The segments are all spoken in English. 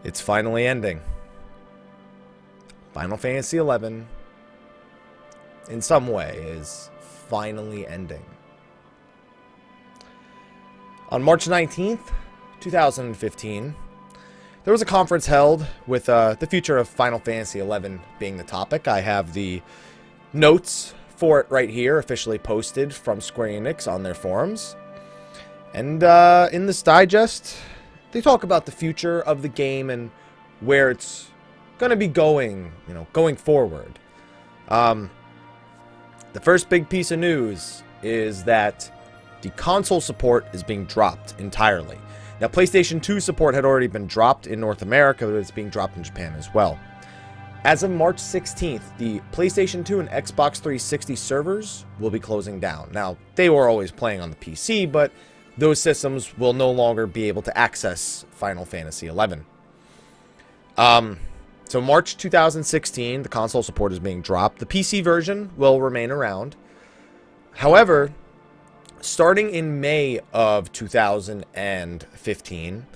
It's finally ending. Final Fantasy XI, in some way, is finally ending. On March 19th, 2015, there was a conference held with the future of Final Fantasy XI being the topic. I have the notes for it right here, officially posted from Square Enix on their forums. And in this digest, they talk about the future of the game and where it's going to be going, going forward. The first big piece of news is that the console support is being dropped entirely. Now, PlayStation 2 support had already been dropped in North America, but it's being dropped in Japan as well. As of March 16th, the PlayStation 2 and Xbox 360 servers will be closing down. Now, they were always playing on the PC, but those systems will no longer be able to access Final Fantasy XI. So March 2016, the console support is being dropped. The PC version will remain around. However, starting in May of 2015,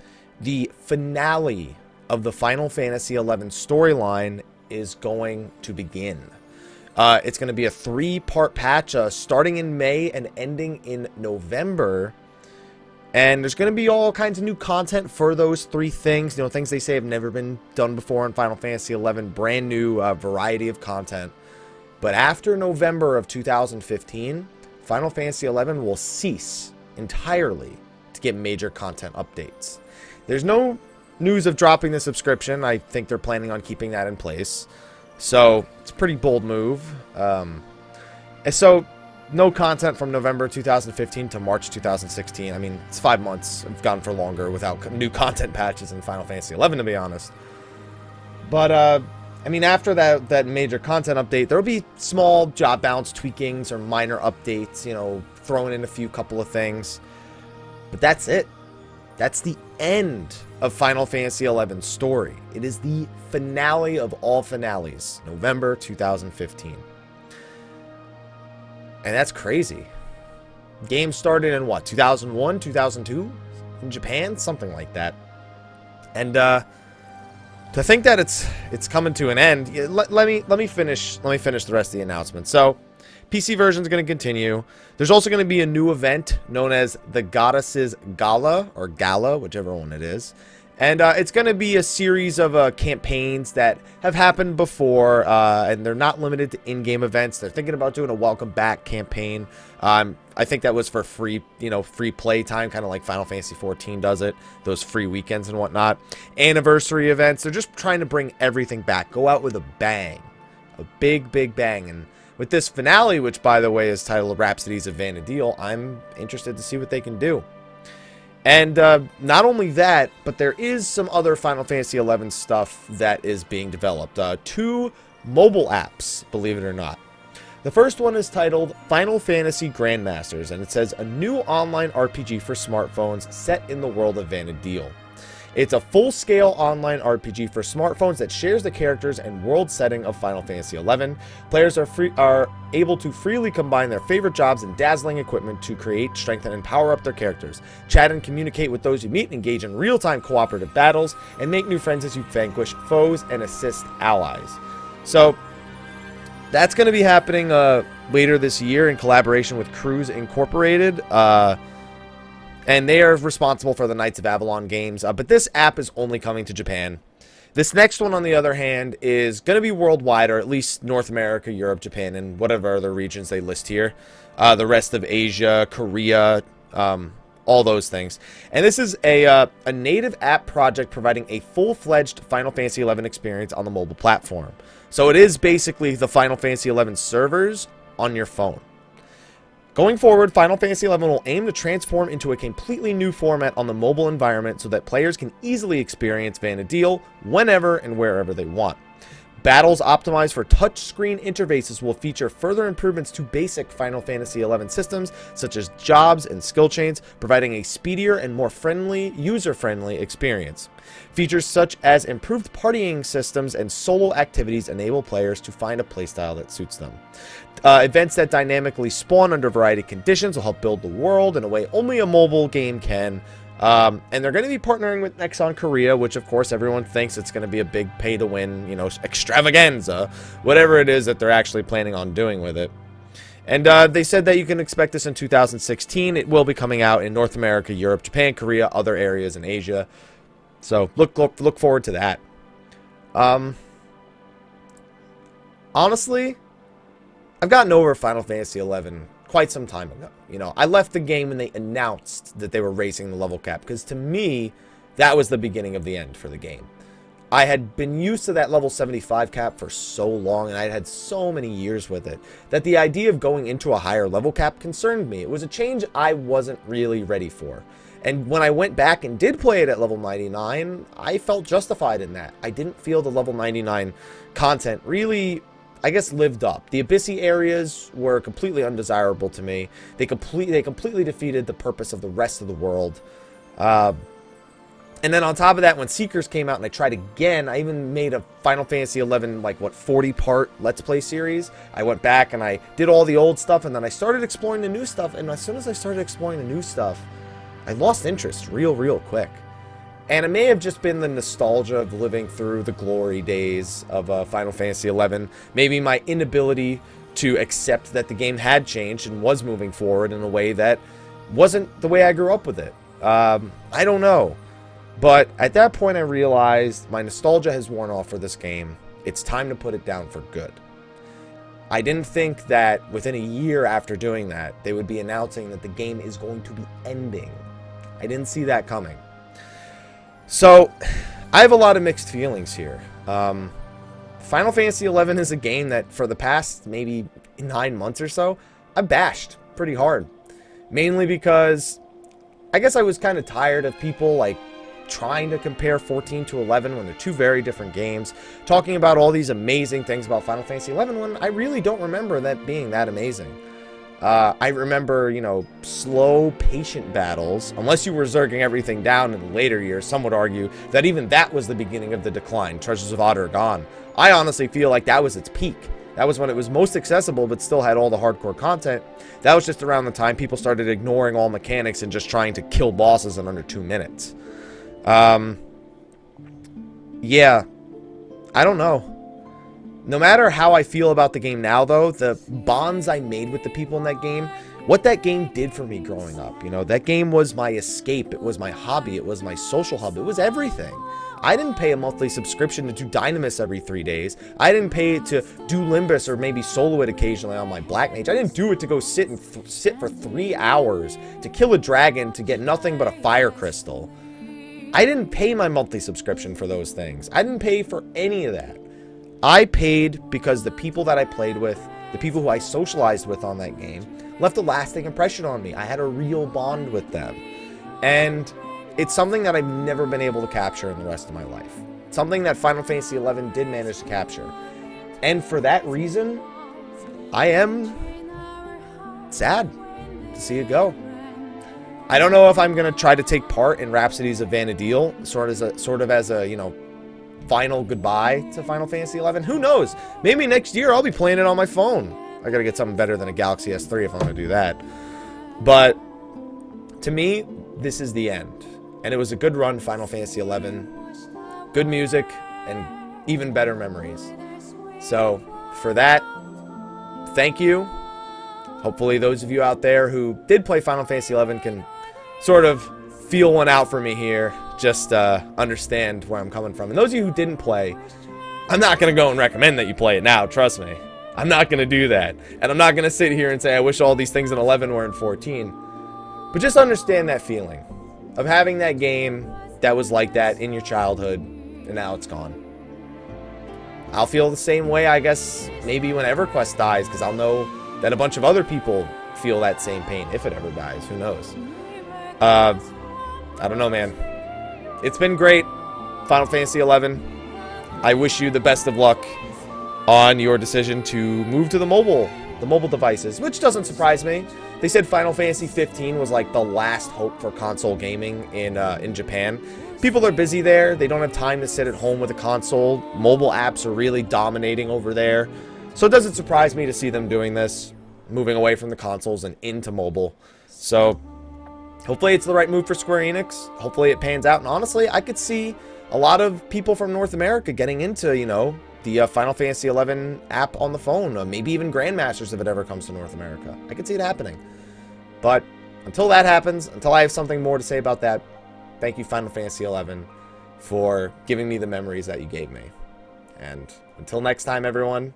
the finale of the Final Fantasy XI storyline is going to begin. It's going to be a 3-part patch starting in May and ending in November. And there's going to be all kinds of new content for those 3 things. Things they say have never been done before in Final Fantasy XI. Brand new variety of content. But after November of 2015, Final Fantasy XI will cease entirely to get major content updates. There's no news of dropping the subscription. I think they're planning on keeping that in place. So, it's a pretty bold move. So, no content from November 2015 to March 2016. I mean, it's 5 months. I've gone for longer without new content patches in Final Fantasy XI, to be honest. But, I mean, after that major content update, there will be small job balance tweakings or minor updates, throwing in a couple of things. But that's it. That's the end of Final Fantasy XI's story. It is the finale of all finales, November 2015. And that's crazy. Game started in what, 2001, 2002 in Japan, something like that. And to think that it's coming to an end, let me finish the rest of the announcement. So, PC version is going to continue. There's also going to be a new event known as the Goddesses Gala, or Gala, whichever one it is. And it's going to be a series of campaigns that have happened before, and they're not limited to in-game events. They're thinking about doing a welcome back campaign. I think that was for free play time, kind of like Final Fantasy XIV does it, those free weekends and whatnot. Anniversary events. They're just trying to bring everything back, go out with a bang, a big bang. And with this finale, which by the way is titled Rhapsodies of Vana'diel, I'm interested to see what they can do. And not only that, but there is some other Final Fantasy XI stuff that is being developed. 2 mobile apps, believe it or not. The first one is titled Final Fantasy Grandmasters, and it says a new online RPG for smartphones set in the world of Vana'diel. It's a full-scale online RPG for smartphones that shares the characters and world setting of Final Fantasy XI. Players are able to freely combine their favorite jobs and dazzling equipment to create, strengthen, and power up their characters. Chat and communicate with those you meet, engage in real-time cooperative battles, and make new friends as you vanquish foes and assist allies. So, that's going to be happening later this year in collaboration with Cruise Incorporated. And they are responsible for the Knights of Avalon games. But this app is only coming to Japan. This next one, on the other hand, is going to be worldwide, or at least North America, Europe, Japan, and whatever other regions they list here. The rest of Asia, Korea, all those things. And this is a native app project providing a full-fledged Final Fantasy XI experience on the mobile platform. So it is basically the Final Fantasy XI servers on your phone. Going forward, Final Fantasy XI will aim to transform into a completely new format on the mobile environment so that players can easily experience Vana'diel whenever and wherever they want. Battles optimized for touchscreen interfaces will feature further improvements to basic Final Fantasy XI systems, such as jobs and skill chains, providing a speedier and more user-friendly experience. Features such as improved partying systems and solo activities enable players to find a playstyle that suits them. Events that dynamically spawn under a variety of conditions will help build the world in a way only a mobile game can. And they're going to be partnering with Nexon Korea, which of course everyone thinks it's going to be a big pay-to-win, you know, extravaganza, whatever it is that they're actually planning on doing with it. And they said that you can expect this in 2016. It will be coming out in North America, Europe, Japan, Korea, other areas in Asia. So look forward to that. Honestly, I've gotten over Final Fantasy XI quite some time ago. You know, I left the game when they announced that they were raising the level cap, because to me, that was the beginning of the end for the game. I had been used to that level 75 cap for so long, and I had so many years with it, that the idea of going into a higher level cap concerned me. It was a change I wasn't really ready for. And when I went back and did play it at level 99, I felt justified in that. I didn't feel the level 99 content really, I guess, lived up. The Abyssy areas were completely undesirable to me. They completely defeated the purpose of the rest of the world. And then on top of that, when Seekers came out and I tried again, I even made a Final Fantasy XI, like, what, 40-part Let's Play series. I went back and I did all the old stuff, and then I started exploring the new stuff, and as soon as I started exploring the new stuff, I lost interest real quick. And it may have just been the nostalgia of living through the glory days of Final Fantasy XI. Maybe my inability to accept that the game had changed and was moving forward in a way that wasn't the way I grew up with it. I don't know. But at that point I realized my nostalgia has worn off for this game. It's time to put it down for good. I didn't think that within a year after doing that, they would be announcing that the game is going to be ending. I didn't see that coming. So, I have a lot of mixed feelings here. Final Fantasy XI is a game that for the past maybe 9 months or so, I bashed pretty hard. Mainly because I guess I was kind of tired of people like trying to compare 14 to 11 when they're two very different games, talking about all these amazing things about Final Fantasy XI when I really don't remember that being that amazing. I remember, you know, slow, patient battles. Unless you were zerging everything down in the later years, some would argue that even that was the beginning of the decline. Treasures of Otter Gone. I honestly feel like that was its peak. That was when it was most accessible, but still had all the hardcore content. That was just around the time people started ignoring all mechanics and just trying to kill bosses in under 2 minutes. Yeah, I don't know. No matter how I feel about the game now, though, the bonds I made with the people in that game, what that game did for me growing up, you know, that game was my escape, it was my hobby, it was my social hub, it was everything. I didn't pay a monthly subscription to do Dynamis every 3 days. I didn't pay to do Limbus or maybe solo it occasionally on my Black Mage. I didn't do it to go sit for 3 hours to kill a dragon to get nothing but a fire crystal. I didn't pay my monthly subscription for those things. I didn't pay for any of that. I paid because the people that I played with, the people who I socialized with on that game, left a lasting impression on me. I had a real bond with them. And it's something that I've never been able to capture in the rest of my life. Something that Final Fantasy XI did manage to capture. And for that reason, I am sad to see it go. I don't know if I'm going to try to take part in Rhapsodies of Vana'diel, sort of as a, you know, final goodbye to Final Fantasy XI. Who knows? Maybe next year I'll be playing it on my phone. I gotta get something better than a Galaxy S3 if I'm gonna do that. But to me, this is the end. And it was a good run, Final Fantasy XI. Good music, and even better memories. So, for that, thank you. Hopefully those of you out there who did play Final Fantasy XI can sort of feel one out for me here. Just understand where I'm coming from. And those of you who didn't play, I'm not going to go and recommend that you play it now, trust me. I'm not going to do that. And I'm not going to sit here and say I wish all these things in 11 were in 14. But just understand that feeling of having that game that was like that in your childhood, and now it's gone. I'll feel the same way, I guess, maybe when EverQuest dies, because I'll know that a bunch of other people feel that same pain, if it ever dies. Who knows? I don't know, man. It's been great, Final Fantasy XI. I wish you the best of luck on your decision to move to the mobile devices, which doesn't surprise me. They said Final Fantasy 15 was like the last hope for console gaming in Japan. People are busy there. They don't have time to sit at home with a console. Mobile apps are really dominating over there. So it doesn't surprise me to see them doing this, moving away from the consoles and into mobile. So Hopefully it's the right move for Square Enix. Hopefully it pans out. And honestly, I could see a lot of people from North America getting into, you know, the Final Fantasy XI app on the phone. Maybe even Grandmasters if it ever comes to North America. I could see it happening. But until that happens, until I have something more to say about that, thank you, Final Fantasy XI, for giving me the memories that you gave me. And until next time, everyone,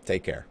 take care.